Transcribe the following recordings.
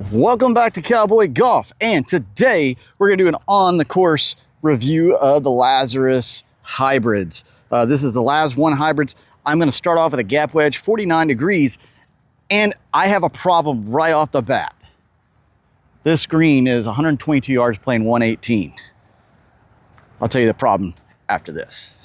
Welcome back to Cowboy Golf, and today we're going to do an on-the-course review of the Lazrus Hybrids. This is the Laz1 Hybrids. I'm going to start off with a gap wedge, 49 degrees, and I have a problem right off the bat. This green is 122 yards playing 118. I'll tell you the problem after this.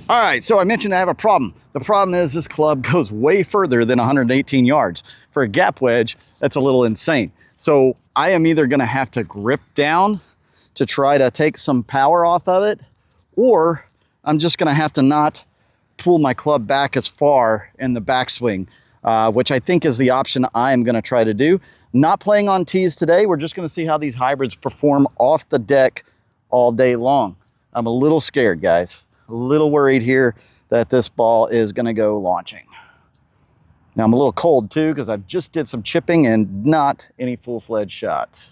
All right, so I mentioned I have a problem. The problem is this club goes way further than 118 yards. For a gap wedge, that's a little insane. So I am either gonna have to grip down to try to take some power off of it, or I'm just gonna have to not pull my club back as far in the backswing, which I think is the option I am gonna try to do. Not playing on tees today. We're just gonna see how these hybrids perform off the deck all day long. I'm a little scared, guys. A little worried here that this ball is going to go launching. Now I'm a little cold too because I just did some chipping and not any full-fledged shots.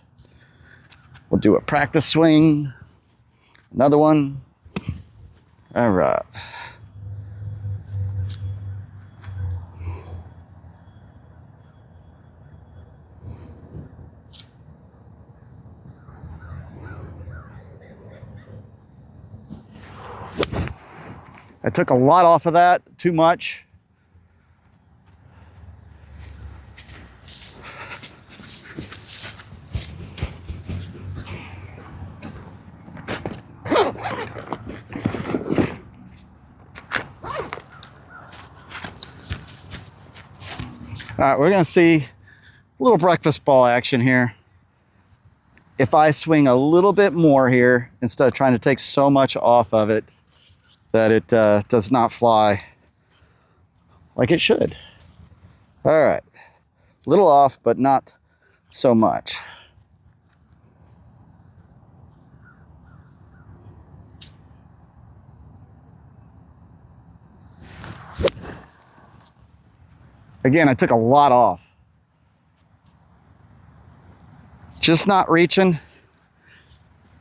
We'll do a practice swing, another one. All right. I took a lot off of that, too much. All right, we're gonna see a little breakfast ball action here. If I swing a little bit more here, instead of trying to take so much off of it, that it does not fly like it should. All right, a little off, but not so much. Again, I took a lot off. Just not reaching.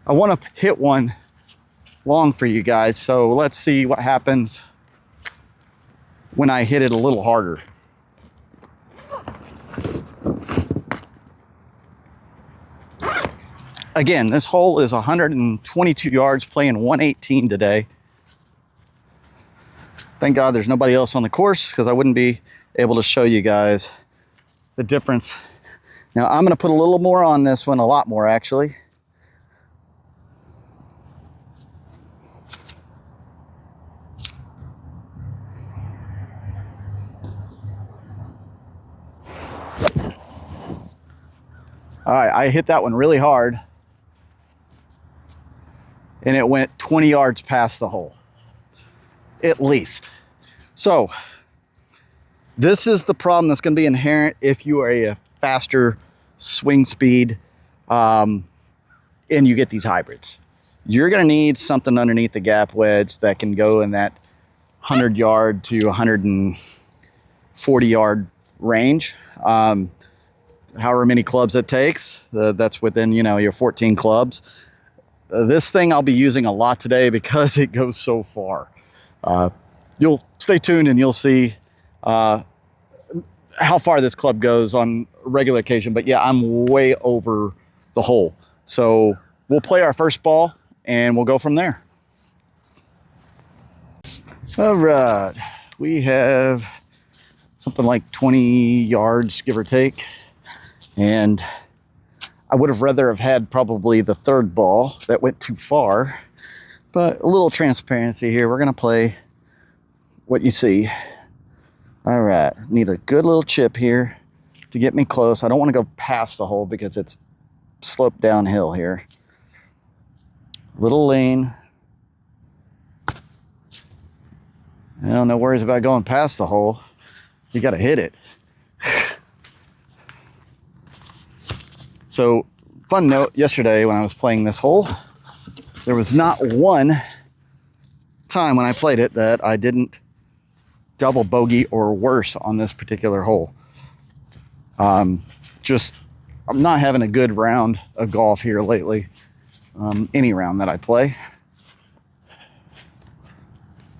I want to hit one long for you guys, so let's see what happens when I hit it a little harder. Again, this hole is 122 yards playing 118 today. Thank God there's nobody else on the course because I wouldn't be able to show you guys the difference. Now I'm going to put a little more on this one, a lot more actually. All right, I hit that one really hard and it went 20 yards past the hole, at least. So this is the problem that's going to be inherent if you are a faster swing speed and you get these hybrids. You're going to need something underneath the gap wedge that can go in that 100 yard to 140 yard range. However many clubs it takes, that's within, you know, your 14 clubs. This thing I'll be using a lot today because it goes so far. You'll stay tuned and you'll see how far this club goes on a regular occasion. But yeah, I'm way over the hole. So we'll play our first ball and we'll go from there. All right, we have something like 20 yards, give or take. And I would have rather have had probably the third ball that went too far, but a little transparency here. We're gonna play what you see. All right, need a good little chip here to get me close. I don't want to go past the hole because it's sloped downhill here. Little lane. Well, no worries about going past the hole. You got to hit it. So, fun note, yesterday when I was playing this hole, there was not one time when I played it that I didn't double bogey or worse on this particular hole. I'm not having a good round of golf here lately. Any round that I play.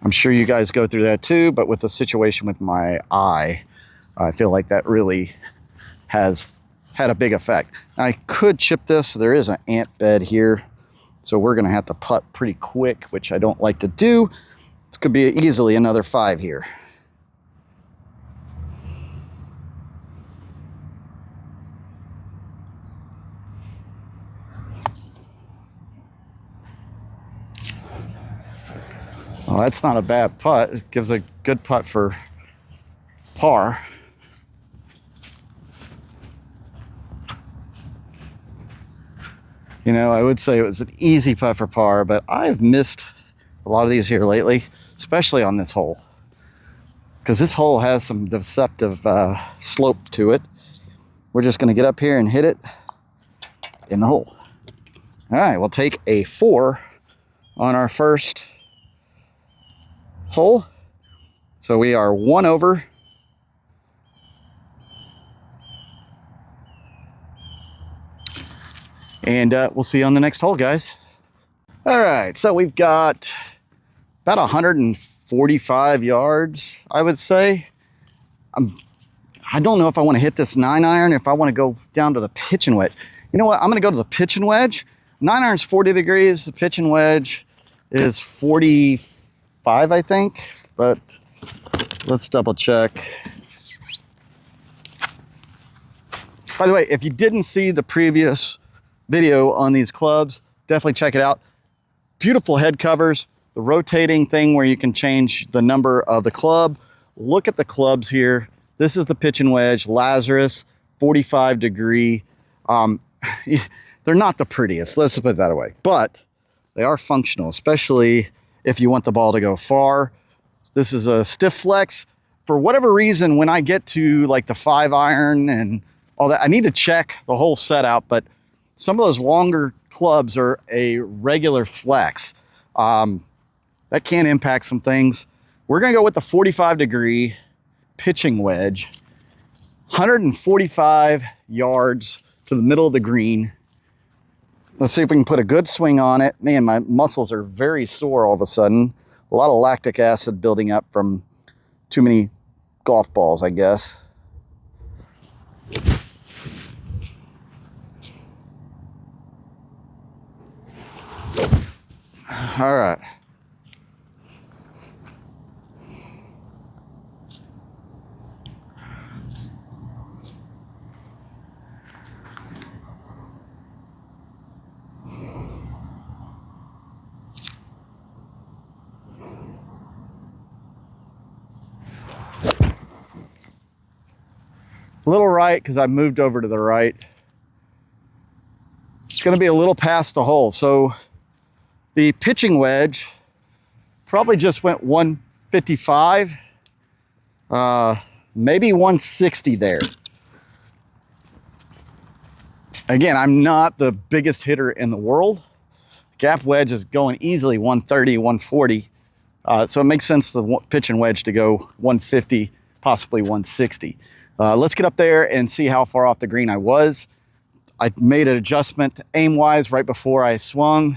I'm sure you guys go through that too, but with the situation with my eye, I feel like that really has had a big effect. I could chip this. There is an ant bed here, so we're gonna have to putt pretty quick, which I don't like to do. This could be easily another 5 here. Well, that's not a bad putt. It gives a good putt for par. You know, I would say it was an easy putt for par, but I've missed a lot of these here lately, especially on this hole, because this hole has some deceptive slope to it. We're just going to get up here and hit it in the hole. All right, we'll take a 4 on our first hole. So we are 1 over. And we'll see you on the next hole, guys. All right, so we've got about 145 yards, I would say. I don't know if I want to hit this 9-iron, if I want to go down to the pitch and wedge. You know what? I'm going to go to the pitch and wedge. 9-iron's 40 degrees. The pitch and wedge is 45, I think. But let's double check. By the way, if you didn't see the previous video on these clubs, definitely check it out. Beautiful head covers, the rotating thing where you can change the number of the club. Look at the clubs here. This is the pitch and wedge, Lazrus, 45 degree. They're not the prettiest, let's put it that way, but they are functional, especially if you want the ball to go far. This is a stiff flex. For whatever reason, when I get to like the 5-iron and all that, I need to check the whole set out, but some of those longer clubs are a regular flex. That can impact some things. We're gonna go with the 45 degree pitching wedge, 145 yards to the middle of the green. Let's see if we can put a good swing on it. Man, my muscles are very sore all of a sudden. A lot of lactic acid building up from too many golf balls, I guess. All right. A little right because I moved over to the right. It's going to be a little past the hole. So the pitching wedge probably just went 155, maybe 160 there. Again, I'm not the biggest hitter in the world. Gap wedge is going easily 130, 140. So it makes sense the pitch and wedge to go 150, possibly 160. Let's get up there and see how far off the green I was. I made an adjustment aim-wise right before I swung.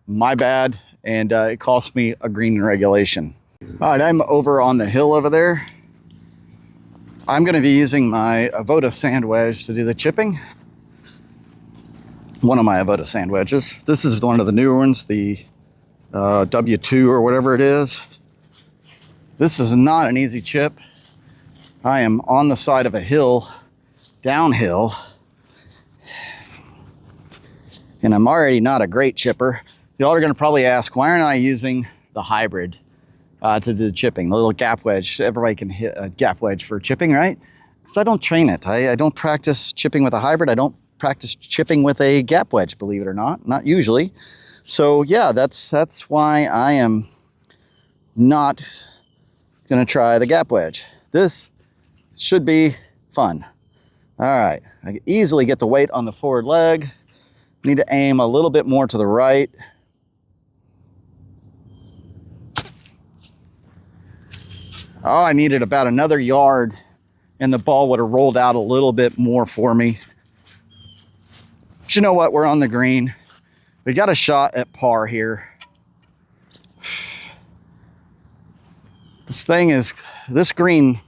My bad, and it cost me a green in regulation. All right, I'm over on the hill over there. I'm going to be using my Avoda sand wedge to do the chipping. One of my Avoda sand wedges. This is one of the newer ones, the W2 or whatever it is. This is not an easy chip. I am on the side of a hill, downhill, and I'm already not a great chipper. Y'all are going to probably ask, why aren't I using the hybrid to do the chipping, the little gap wedge? Everybody can hit a gap wedge for chipping, right? Because I don't train it. I don't practice chipping with a hybrid. I don't practice chipping with a gap wedge, believe it or not usually. So yeah, that's why I am not going to try the gap wedge. This should be fun. All right, I can easily get the weight on the forward leg. Need to aim a little bit more to the right. Oh, I needed about another yard and the ball would have rolled out a little bit more for me. But you know what? We're on the green. We got a shot at par here. This green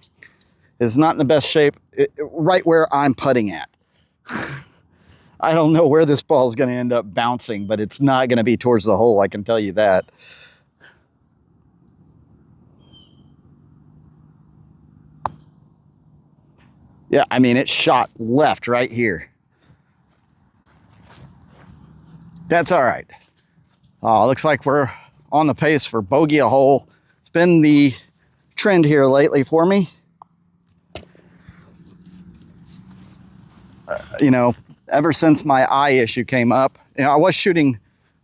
is not in the best shape, right where I'm putting at. I don't know where this ball is going to end up bouncing, but it's not going to be towards the hole, I can tell you that. Yeah, I mean, it shot left right here. That's all right. Looks like we're on the pace for bogey a hole. It's been the trend here lately for me. You know, ever since my eye issue came up, you know, I was shooting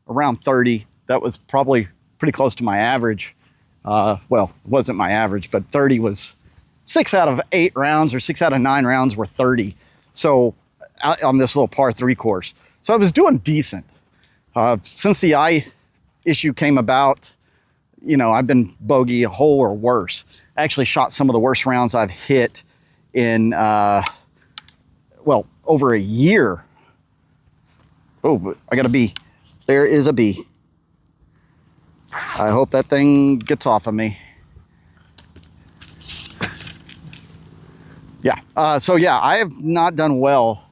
around 30. That was probably pretty close to my average. Well, it wasn't my average, but 30 was 6 out of 8 rounds or 6 out of 9 rounds were 30. So on this little par 3 course. So I was doing decent. Since the eye issue came about, you know, I've been bogey a hole or worse. I actually shot some of the worst rounds I've hit in, well, over a year. Oh, I got a B. There is a B. I hope that thing gets off of me. Yeah. So yeah, I have not done well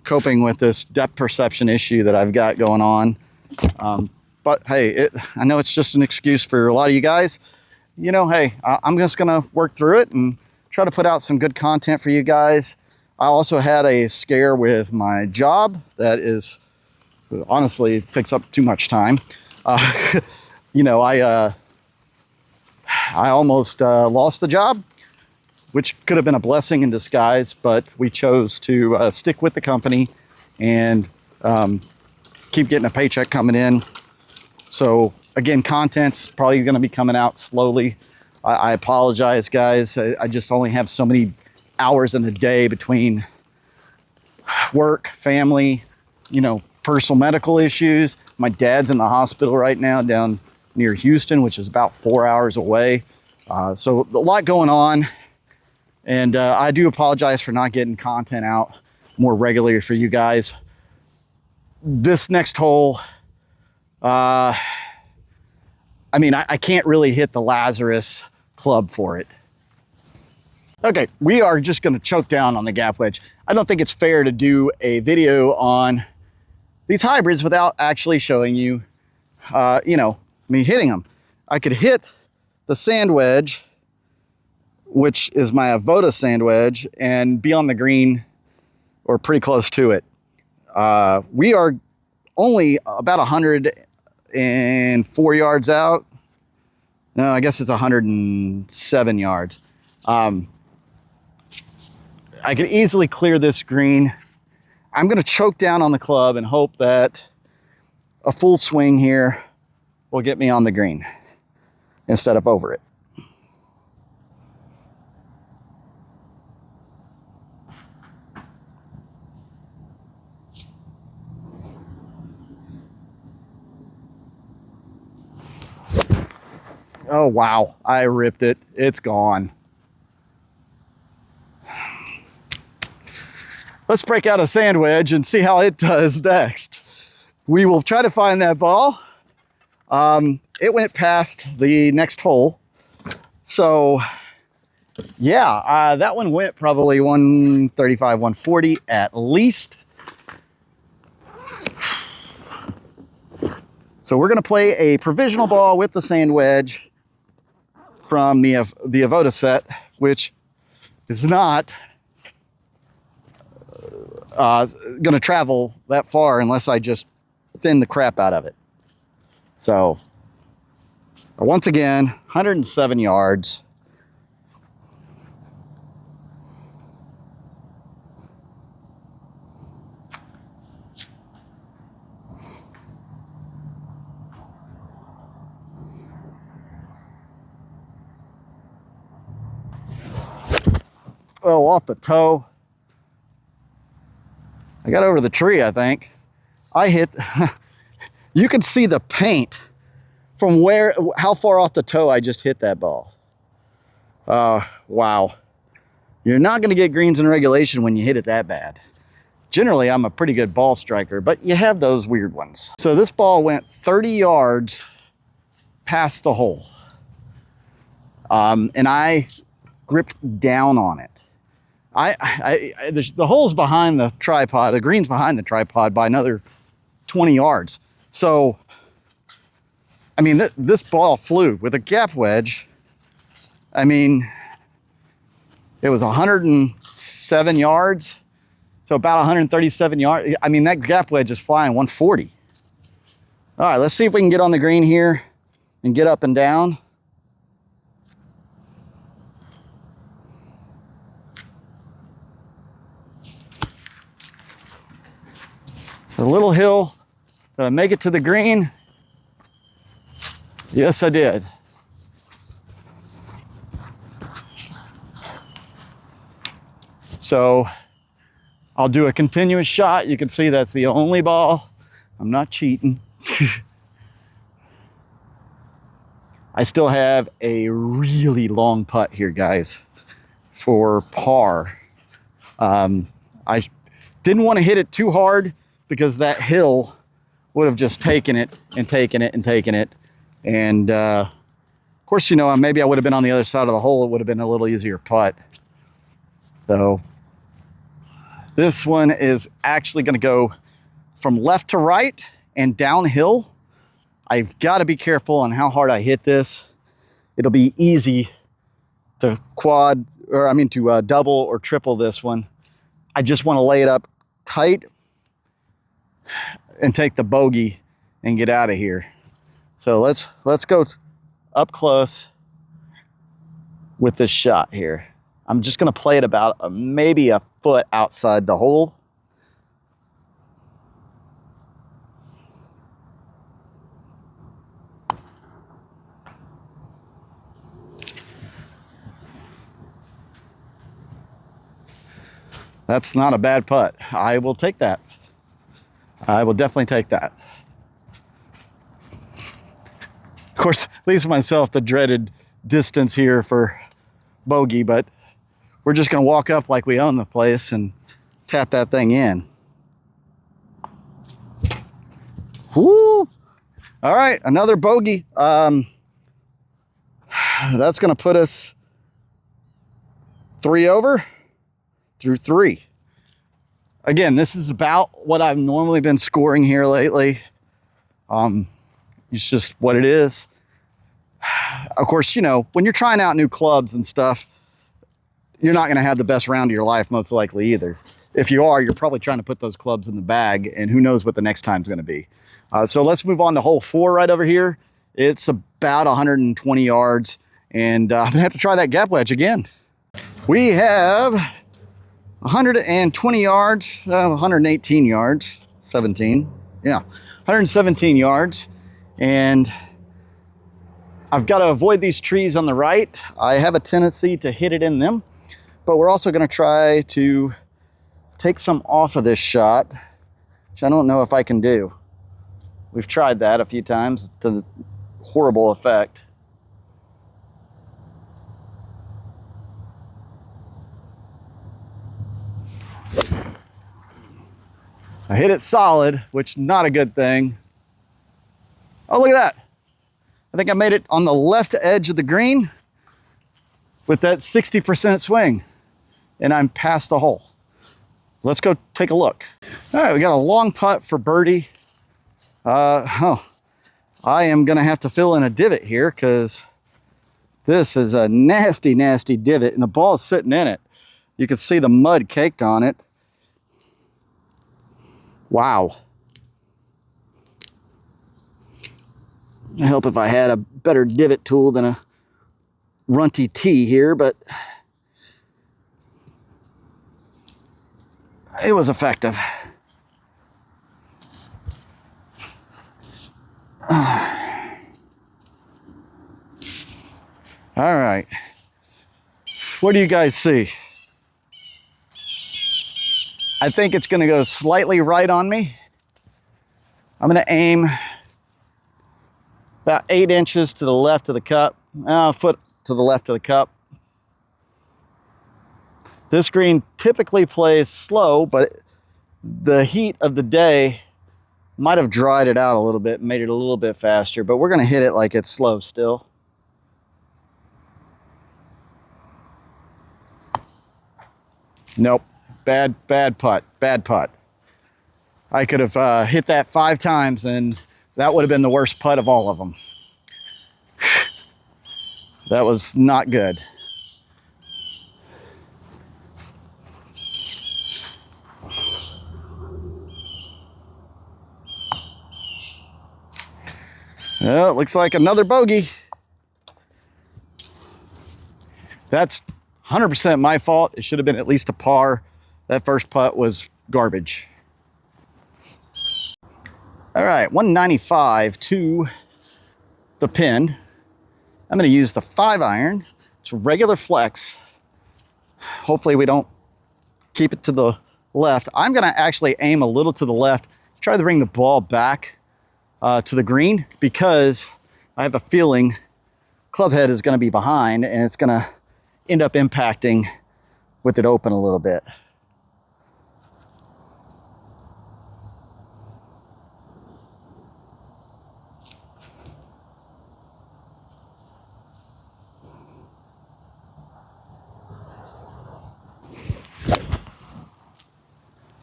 coping with this depth perception issue that I've got going on. But hey, I know it's just an excuse for a lot of you guys. You know, hey, I'm just gonna work through it and try to put out some good content for you guys. I also had a scare with my job that is, honestly, takes up too much time. You know, I almost lost the job, which could have been a blessing in disguise, but we chose to stick with the company and keep getting a paycheck coming in. So again, content's probably going to be coming out slowly. I apologize, guys. I just only have so many hours in the day between work, family, you know, personal medical issues. My dad's in the hospital right now down near Houston, which is about 4 hours away. So a lot going on. And I do apologize for not getting content out more regularly for you guys. This next hole, I mean, I can't really hit the Lazrus club for it. Okay, we are just gonna choke down on the gap wedge. I don't think it's fair to do a video on these hybrids without actually showing you, you know, me hitting them. I could hit the sand wedge, which is my Avoda sand wedge, and be on the green or pretty close to it. We are only about 104 yards out. No, I guess it's 107 yards. I could easily clear this green. I'm gonna choke down on the club and hope that a full swing here will get me on the green instead of over it. Oh, wow, I ripped it. It's gone. Let's break out a sand wedge and see how it does next. We will try to find that ball. It went past the next hole. So yeah, that one went probably 135, 140 at least. So we're gonna play a provisional ball with the sand wedge from the Avoda set, which is not going to travel that far unless I just thin the crap out of it. So once again, 107 yards. Oh, off the toe. I got over the tree, I think. I hit, you could see the paint from how far off the toe I just hit that ball. Wow. You're not going to get greens in regulation when you hit it that bad. Generally, I'm a pretty good ball striker, but you have those weird ones. So this ball went 30 yards past the hole. And I gripped down on it. The hole's behind the tripod, the green's behind the tripod by another 20 yards. So, I mean, this ball flew with a gap wedge. I mean, it was 107 yards. So about 137 yards. I mean, that gap wedge is flying 140. All right, let's see if we can get on the green here and get up and down. A little hill. Did I make it to the green? Yes, I did. So I'll do a continuous shot. You can see that's the only ball. I'm not cheating. I still have a really long putt here, guys, for par. I didn't want to hit it too hard because that hill would have just taken it and taken it and taken it. And of course, you know, maybe I would have been on the other side of the hole. It would have been a little easier putt. So this one is actually going to go from left to right and downhill. I've got to be careful on how hard I hit this. It'll be easy to double or triple this one. I just want to lay it up tight and take the bogey and get out of here. So let's go up close with this shot here. I'm just going to play it about maybe a foot outside the hole. That's not a bad putt. I will take that. I will definitely take that. Of course, leaves myself the dreaded distance here for bogey, but we're just going to walk up like we own the place and tap that thing in. Woo! All right, another bogey. That's going to put us 3 over through 3. Again, this is about what I've normally been scoring here lately. It's just what it is. Of course, you know, when you're trying out new clubs and stuff, you're not going to have the best round of your life, most likely either. If you are, you're probably trying to put those clubs in the bag, and who knows what the next time's going to be. So let's move on to hole 4 right over here. It's about 120 yards, and I'm going to have to try that gap wedge again. We have 120 yards, 118 yards, 17. Yeah, 117 yards. And I've got to avoid these trees on the right. I have a tendency to hit it in them. But we're also going to try to take some off of this shot, which I don't know if I can do. We've tried that a few times to horrible effect. I hit it solid, which is not a good thing. Oh, look at that. I think I made it on the left edge of the green with that 60% swing, and I'm past the hole. Let's go take a look. All right, we got a long putt for birdie. I am gonna have to fill in a divot here because this is a nasty, nasty divot, and the ball is sitting in it. You can see the mud caked on it. Wow. It'd help if I had a better divot tool than a runty tee here, but it was effective. All right. What do you guys see? I think it's going to go slightly right on me. I'm going to aim about 8 inches to the left of the cup, a foot to the left of the cup. This green typically plays slow, but the heat of the day might have dried it out a little bit, made it a little bit faster, but we're going to hit it like it's slow still. Nope. Bad putt. Bad putt. I could have hit that 5 times, and that would have been the worst putt of all of them. That was not good. Well, it looks like another bogey. That's 100% my fault. It should have been at least a par. That first putt was garbage. All right, 195 to the pin. I'm going to use the 5-iron. It's a regular flex. Hopefully we don't keep it to the left. I'm going to actually aim a little to the left, try to bring the ball back to the green, because I have a feeling club head is going to be behind and it's going to end up impacting with it open a little bit.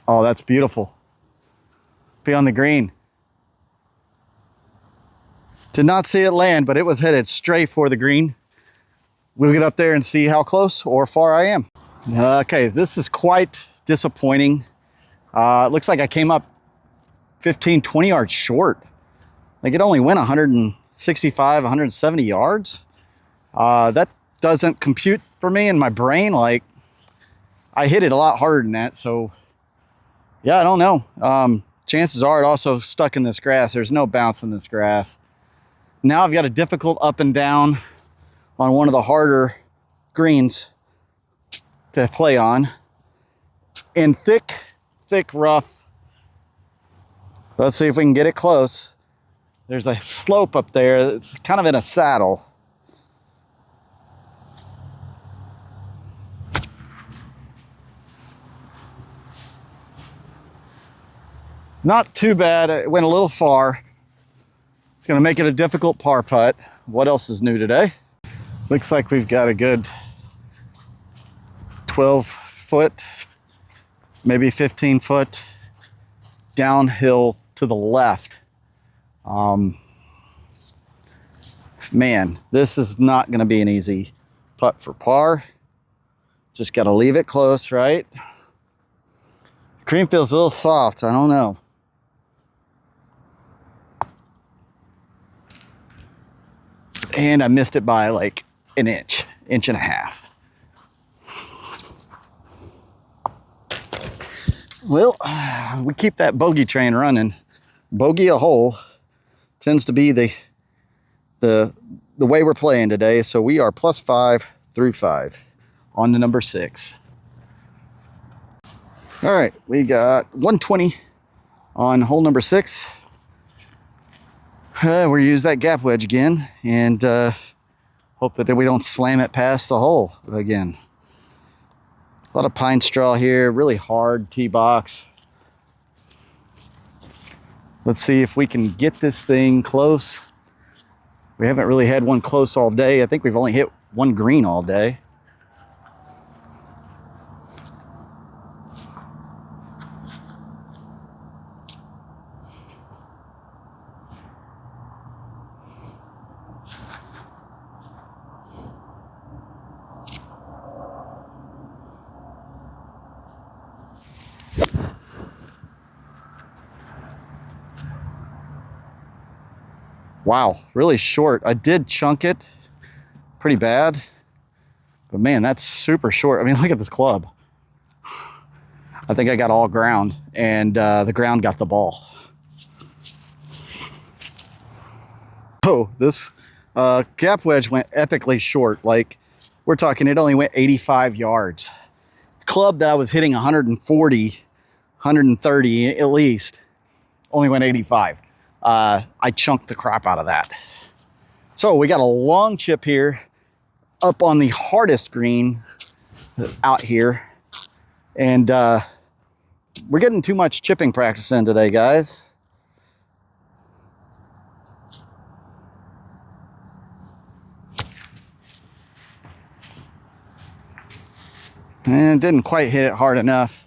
Oh, that's beautiful. Be on the green. Did not see it land, but it was headed straight for the green. We'll get up there and see how close or far I am. Okay, this is quite disappointing. It looks like I came up 15, 20 yards short. Like it only went 165, 170 yards. That doesn't compute for me in my brain. Like I hit it a lot harder than that. So yeah, I don't know. Chances are it also stuck in this grass. There's no bounce in this grass. Now I've got a difficult up and down on one of the harder greens to play on. And thick rough. Let's see if we can get it close. There's a slope up there. It's kind of in a saddle. Not too bad. It went a little far. It's going to make it a difficult par putt. What else is new today? Looks like we've got a good 12 foot, maybe 15 foot downhill to the left. Man, this is not going to be an easy putt for par. Just got to leave it close, right? Cream feels a little soft. I don't know. And I missed it by like an inch and a half. Well, we keep that bogey train running. Bogey a hole tends to be the way we're playing today. So we are +5 through 5 on to number 6. All right, we got 120 on hole number 6. We'll use that gap wedge again and hope that we don't slam it past the hole again. A lot of pine straw here, really hard tee box. Let's see if we can get this thing close. We haven't really had one close all day. I think we've only hit one green all day. Wow, really short. I did chunk it pretty bad, but man, that's super short. I mean, look at this club. I think I got all ground, and the ground got the ball. Oh, this gap wedge went epically short. Like, we're talking, it only went 85 yards. Club that I was hitting 140, 130 at least, only went 85. I chunked the crap out of that. So we got a long chip here up on the hardest green out here. And we're getting too much chipping practice in today, guys. And didn't quite hit it hard enough.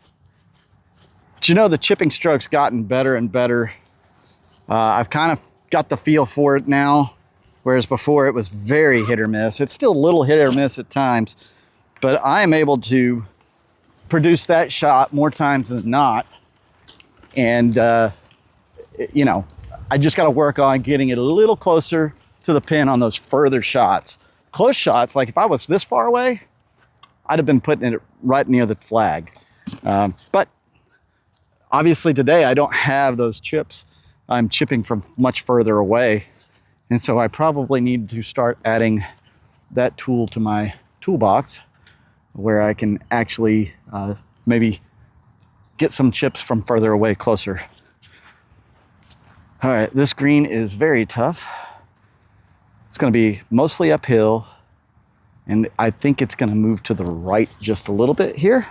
But you know, the chipping stroke's gotten better and better. I've kind of got the feel for it now, whereas before it was very hit or miss. It's still a little hit or miss at times, but I am able to produce that shot more times than not. And, you know, I just got to work on getting it a little closer to the pin on those further shots. Close shots, like if I was this far away, I'd have been putting it right near the flag. But obviously today I don't have those chips. I'm chipping from much further away. And so I probably need to start adding that tool to my toolbox where I can actually maybe get some chips from further away closer. All right, this green is very tough. It's going to be mostly uphill, and I think it's going to move to the right just a little bit here.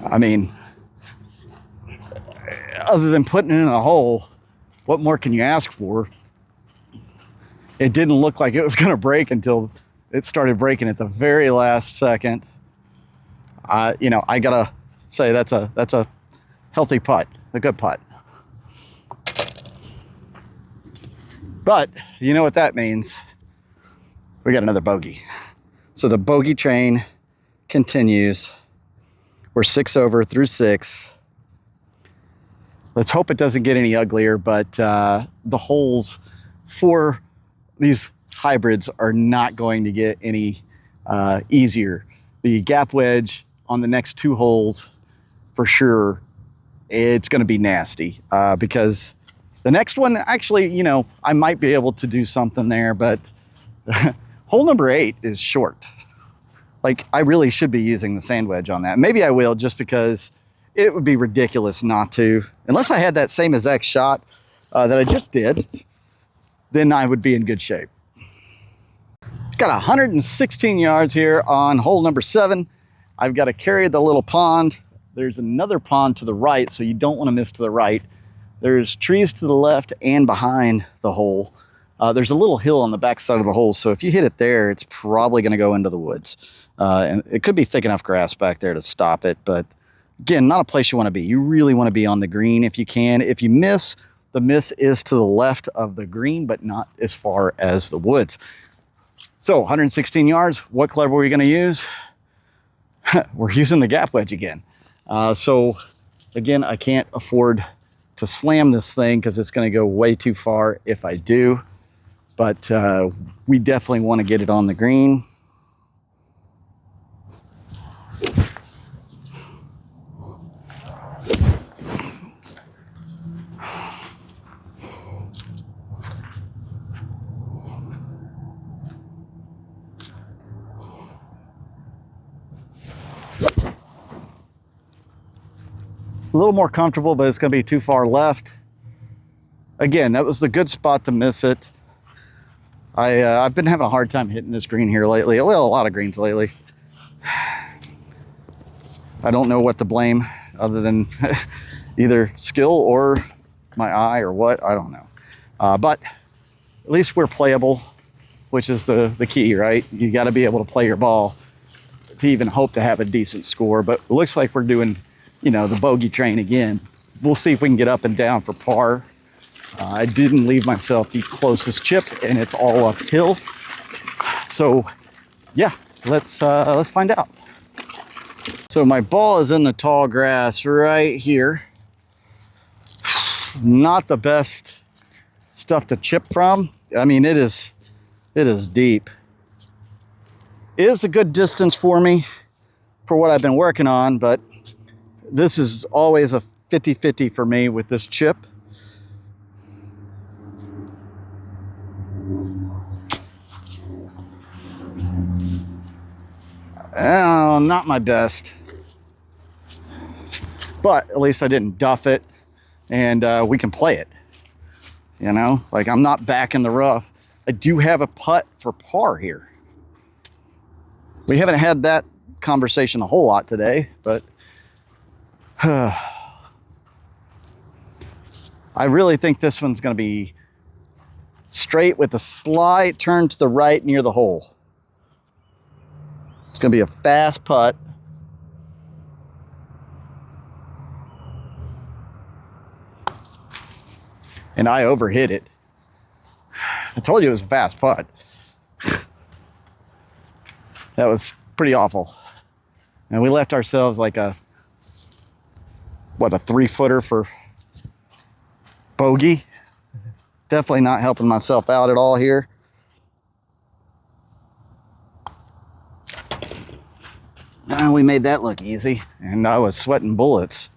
I mean, other than putting it in a hole, what more can you ask for? It didn't look like it was going to break until it started breaking at the very last second. You know, I gotta say that's a healthy putt, a good putt. But you know what that means? We got another bogey. So the bogey train continues. We're 6 over through 6. Let's hope it doesn't get any uglier, but the holes for these hybrids are not going to get any easier. The gap wedge on the next 2 holes, for sure, it's going to be nasty because the next one, actually, you know, I might be able to do something there, but hole number 8 is short. Like, I really should be using the sand wedge on that. Maybe I will, just because it would be ridiculous not to. Unless I had that same exact shot that I just did, then I would be in good shape. Got 116 yards here on hole number 7. I've got to carry the little pond. There's another pond to the right, so you don't want to miss to the right. There's trees to the left and behind the hole. There's a little hill on the back side of the hole, so if you hit it there, it's probably going to go into the woods. And it could be thick enough grass back there to stop it, but again, not a place you want to be. You really want to be on the green if you can. If you miss, the miss is to the left of the green, but not as far as the woods. So 116 yards, what club are we going to use? We're using the gap wedge again. So again, I can't afford to slam this thing because it's going to go way too far if I do. But we definitely want to get it on the green. A little more comfortable, but it's going to be too far left. Again, that was the good spot to miss it. I've been having a hard time hitting this green here lately. Well, a lot of greens lately. I don't know what to blame other than either skill or my eye or what. I don't know. But at least we're playable, which is the key, right? You got to be able to play your ball to even hope to have a decent score. But it looks like we're doing, you know, the bogey train again. We'll see if we can get up and down for par. I didn't leave myself the closest chip, and it's all uphill. So, yeah, let's find out. So my ball is in the tall grass right here. Not the best stuff to chip from. I mean, it is deep. It is a good distance for me for what I've been working on, but this is always a 50-50 for me with this chip. Oh, not my best. But at least I didn't duff it, and we can play it. You know, like I'm not back in the rough. I do have a putt for par here. We haven't had that conversation a whole lot today, but I really think this one's going to be straight with a slight turn to the right near the hole. It's going to be a fast putt. And I overhit it. I told you it was a fast putt. That was pretty awful. And we left ourselves like a 3-footer for bogey. Definitely not helping myself out at all here. And we made that look easy, and I was sweating bullets.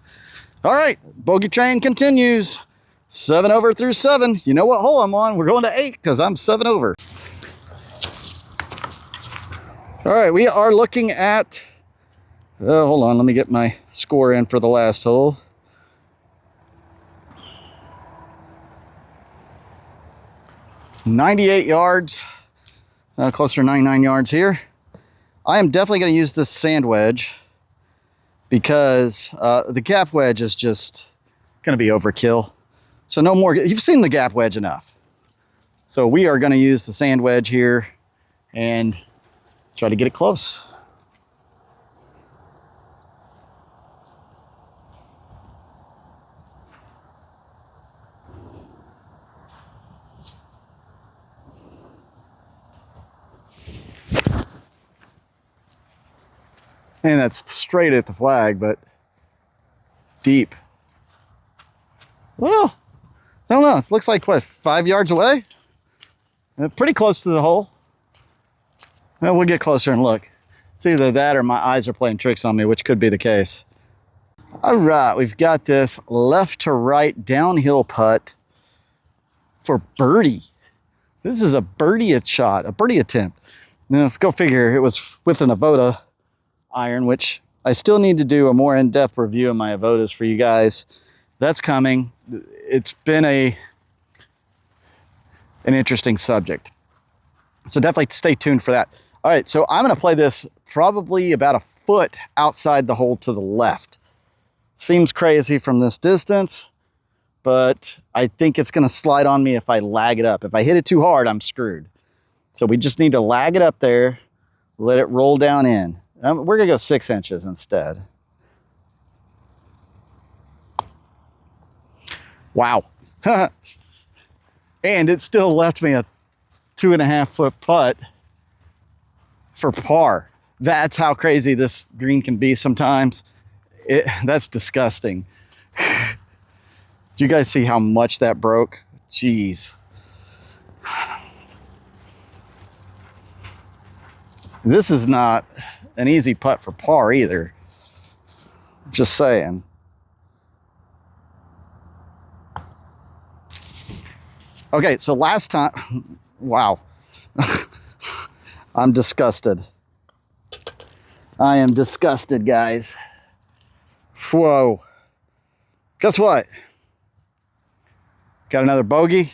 All right, bogey train continues. 7 over through 7. You know what hole I'm on? We're going to 8 because I'm 7 over. All right, we are looking at, hold on, let me get my score in for the last hole. .98 yards, closer to 99 yards here. I am definitely going to use this sand wedge because the gap wedge is just going to be overkill. So no more, you've seen the gap wedge enough. So we are going to use the sand wedge here and try to get it close. And that's straight at the flag, but deep. Well, I don't know. It looks like, what, 5 yards away? Pretty close to the hole. Well, we'll get closer and look. It's either that or my eyes are playing tricks on me, which could be the case. All right, we've got this left to right downhill putt for birdie. This is a birdie shot, a birdie attempt. Now, go figure, it was with an Avoda iron, which I still need to do a more in-depth review of my Avodas for you guys. That's coming. It's been an interesting subject. So definitely stay tuned for that. All right, so I'm going to play this probably about a foot outside the hole to the left. Seems crazy from this distance, but I think it's going to slide on me if I lag it up. If I hit it too hard, I'm screwed. So we just need to lag it up there, let it roll down in. We're going to go 6 inches instead. Wow. And it still left me a 2.5-foot putt for par. That's how crazy this green can be sometimes. That's disgusting. Do you guys see how much that broke? Jeez. This is not an easy putt for par either. Just saying. Okay, so last time, wow. I'm disgusted. I am disgusted, guys. Whoa. Guess what? Got another bogey.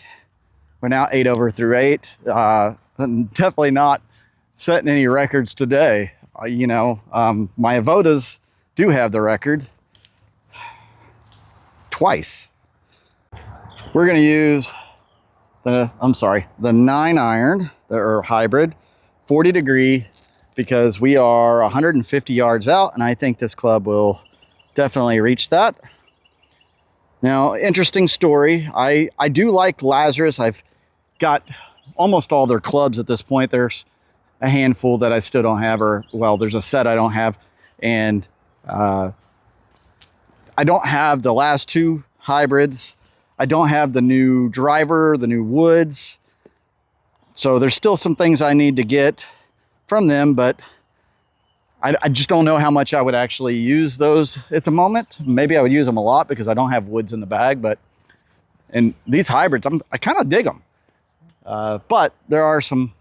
We're now 8 over through 8. Definitely not setting any records today. My Avodas do have the record twice. We're going to use the 9-iron, or hybrid, 40 degree, because we are 150 yards out, and I think this club will definitely reach that. Now, interesting story. I do like Lazrus. I've got almost all their clubs at this point. There's a handful that I still don't have, there's a set I don't have, and I don't have the last 2 hybrids. I don't have the new driver, the new woods. So there's still some things I need to get from them, but I just don't know how much I would actually use those at the moment. Maybe I would use them a lot because I don't have woods in the bag, and these hybrids, I kind of dig them. But there are some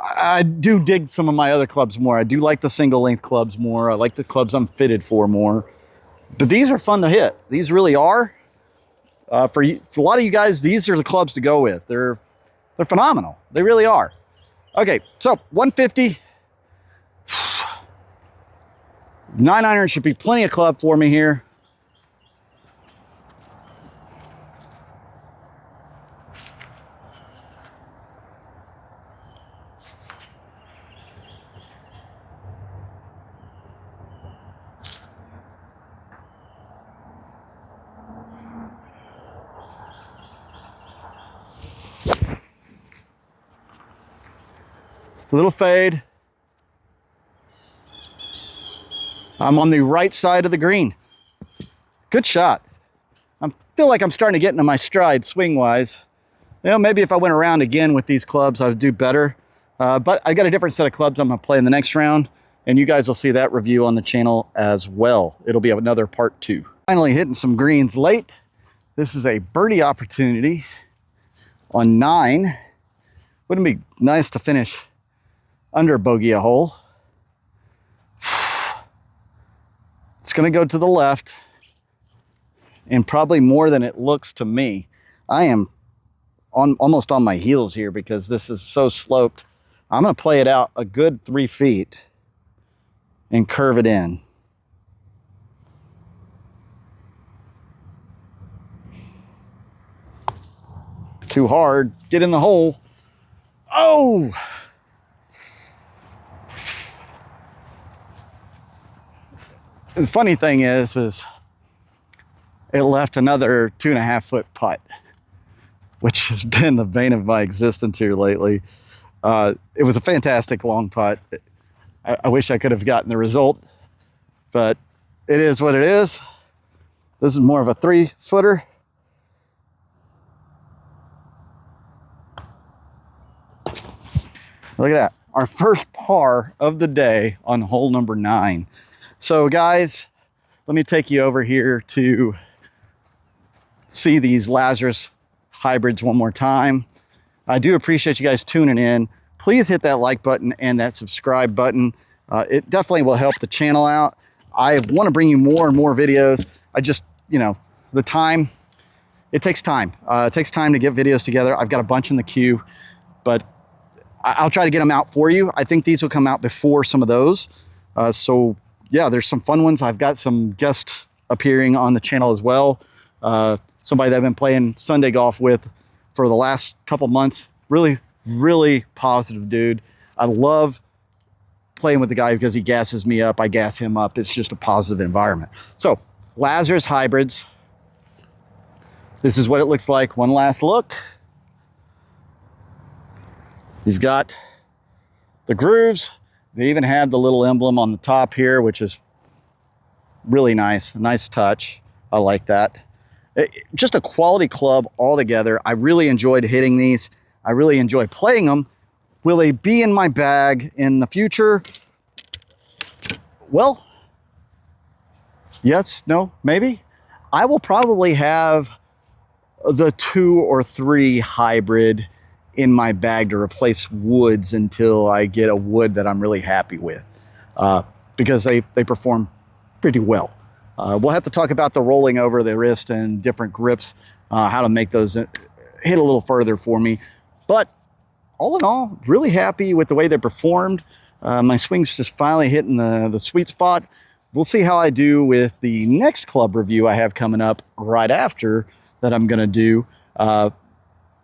I do dig some of my other clubs more. I do like the single length clubs more. I like the clubs I'm fitted for more. But these are fun to hit. These really are. For a lot of you guys, these are the clubs to go with. They're phenomenal. They really are. Okay, so 150. 9 iron should be plenty of club for me here. A little fade. I'm on the right side of the green. Good shot. I feel like I'm starting to get into my stride swing-wise. You know, maybe if I went around again with these clubs, I would do better. But I got a different set of clubs I'm gonna play in the next round, and you guys will see that review on the channel as well. It'll be another part 2. Finally hitting some greens late. This is a birdie opportunity on 9. Wouldn't it be nice to finish under bogey a hole? It's gonna go to the left, and probably more than it looks to me. I am almost on my heels here because this is so sloped. I'm gonna play it out a good 3 feet and curve it in. Too hard, get in the hole. Oh! The funny thing is it left another 2.5 foot putt, which has been the bane of my existence here lately. It was a fantastic long putt. I wish I could have gotten the result, but it is what it is. This is more of a 3-footer. Look at that. Our first par of the day on hole number 9. So guys, let me take you over here to see these Lazrus hybrids one more time. I do appreciate you guys tuning in. Please hit that like button and that subscribe button. It definitely will help the channel out. I want to bring you more and more videos. I just, you know, the time, it takes time. It takes time to get videos together. I've got a bunch in the queue, but I'll try to get them out for you. I think these will come out before some of those. So yeah, there's some fun ones. I've got some guests appearing on the channel as well. Somebody that I've been playing Sunday golf with for the last couple months. Really, really positive dude. I love playing with the guy because he gasses me up. I gas him up. It's just a positive environment. So Lazrus hybrids. This is what it looks like. One last look. You've got the grooves. They even had the little emblem on the top here, which is really nice. A nice touch. I like that. Just a quality club altogether. I really enjoyed hitting these. I really enjoy playing them. Will they be in my bag in the future? Well, yes, no, maybe. I will probably have the 2 or 3 hybrid in my bag to replace woods until I get a wood that I'm really happy with, because they perform pretty well. We'll have to talk about the rolling over the wrist and different grips, how to make those hit a little further for me. But all in all, really happy with the way they performed. My swing's just finally hitting the sweet spot. We'll see how I do with the next club review I have coming up right after that I'm gonna do.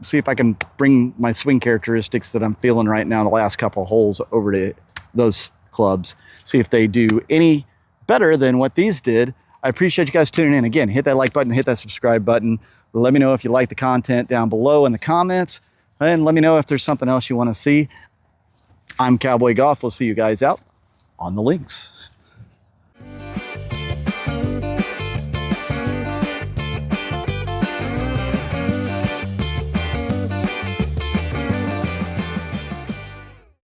See if I can bring my swing characteristics that I'm feeling right now in the last couple of holes over to those clubs. See if they do any better than what these did. I appreciate you guys tuning in. Again, hit that like button, hit that subscribe button. Let me know if you like the content down below in the comments, and let me know if there's something else you want to see. I'm Cowboy Golf. We'll see you guys out on the links.